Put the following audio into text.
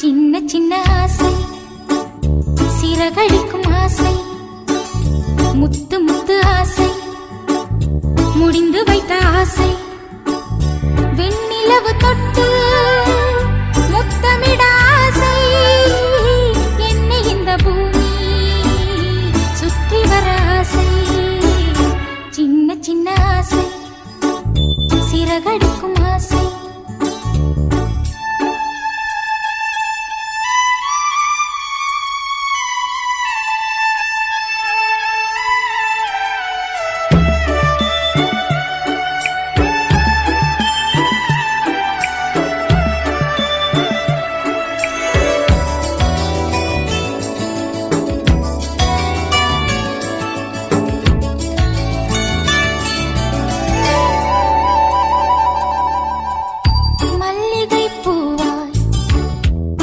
சின்ன சின்ன ஆசை, சிறகடிக்கும் ஆசை, முத்து முத்து ஆசை, முடிந்து வைத்த ஆசை, வெண்ணிலவு தொட்டு